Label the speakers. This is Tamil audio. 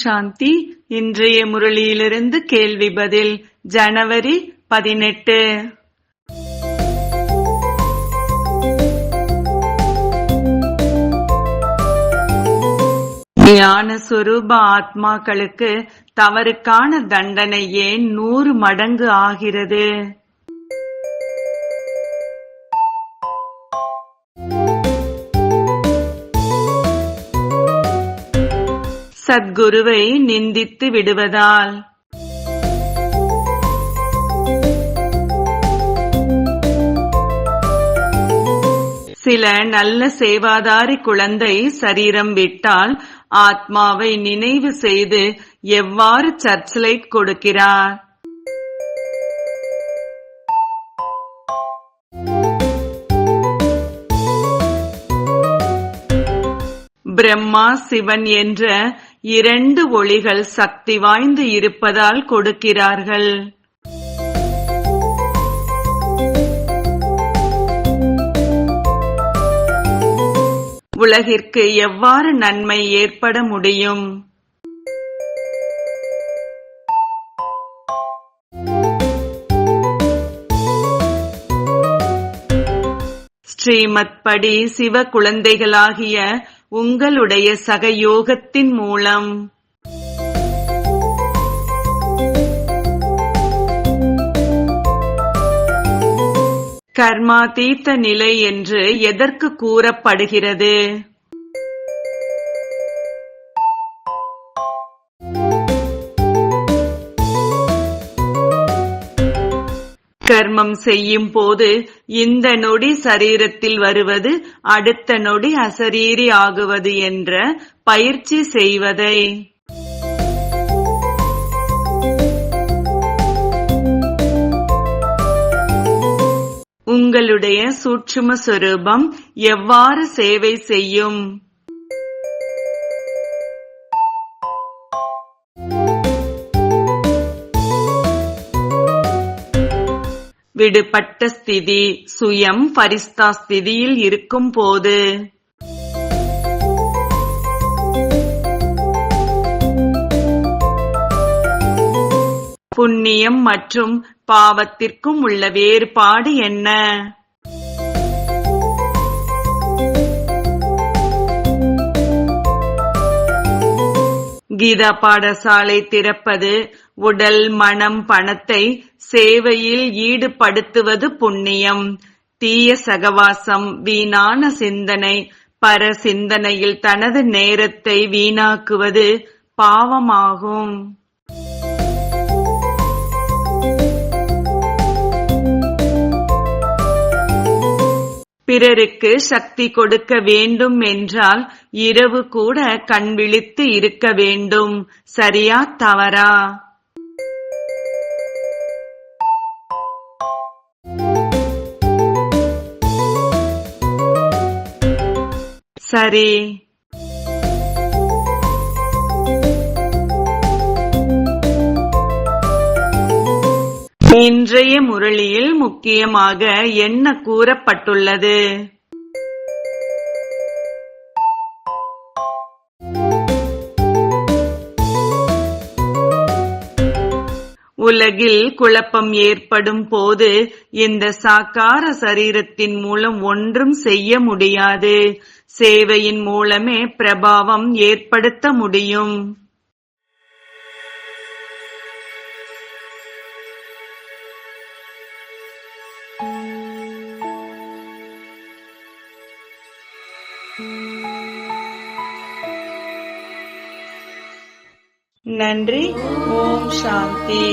Speaker 1: சாந்தி. இன்றைய முரளியிலிருந்து கேள்வி பதில். ஜனவரி 18. ஞான சொரூப ஆத்மாக்களுக்கு தவறுக்கான தண்டனை ஏன் 100 மடங்கு ஆகிறது? சத்குருவை நிந்தித்து விடுவதால். சில நல்ல சேவாதாரி குழந்தை சரீரம் விட்டால் ஆத்மாவை நினைவு செய்து எவ்வாறு சர்ச் லைட் கொடுக்கிறார்? பிரம்மா சிவன் என்ற 2 ஒளிகள் சக்தி வாய்ந்து இருப்பதால் கொடுக்கிறார்கள். உலகிற்கு எவ்வாறு நன்மை ஏற்பட முடியும்? ஸ்ரீமத் படி சிவ குழந்தைகளாகிய உங்களுடைய சகயோகத்தின் மூலம் கர்மாதீத்த நிலை என்று எதற்கு கூறப்படுகிறது? கர்மம் செய்யும் போது இந்த நொடி சரீரத்தில் வருவது, அடுத்த நொடி அசரீரி ஆகுவது என்ற பயிற்சி செய்வதை. உங்களுடைய சூட்சும சொரூபம் எவ்வாறு சேவை செய்யும்? விடுபட்ட ஸ்திதி, சுயம் பரிஸ்தா ஸ்திதியில் இருக்கும் போது புண்ணியம் மற்றும் பாவத்திற்கும் உள்ள வேறுபாடு என்ன? கீதா பாடசாலை திறப்பது, உடல் மனம் பணத்தை சேவையில் ஈடுபடுத்துவது புண்ணியம். தீய சகவாசம், வீணான சிந்தனை, பர சிந்தனையில் தனது நேரத்தை வீணாக்குவது பாவமாகும். பிறருக்கு சக்தி கொடுக்க வேண்டும் என்றால் இரவு கூட கண் விழித்து இருக்க வேண்டும். சரியா தவறா? சரி. இன்றைய முரளியில் முக்கியமாக என்ன கூறப்பட்டுள்ளது? உலகில் குழப்பம் ஏற்படும் போது இந்த சாக்கார சரீரத்தின் மூலம் ஒன்றும் செய்ய முடியாது. சேவையின் மூலமே பிரபாவம் ஏற்படுத்த முடியும். நன்றி. ஓம் சாந்தி.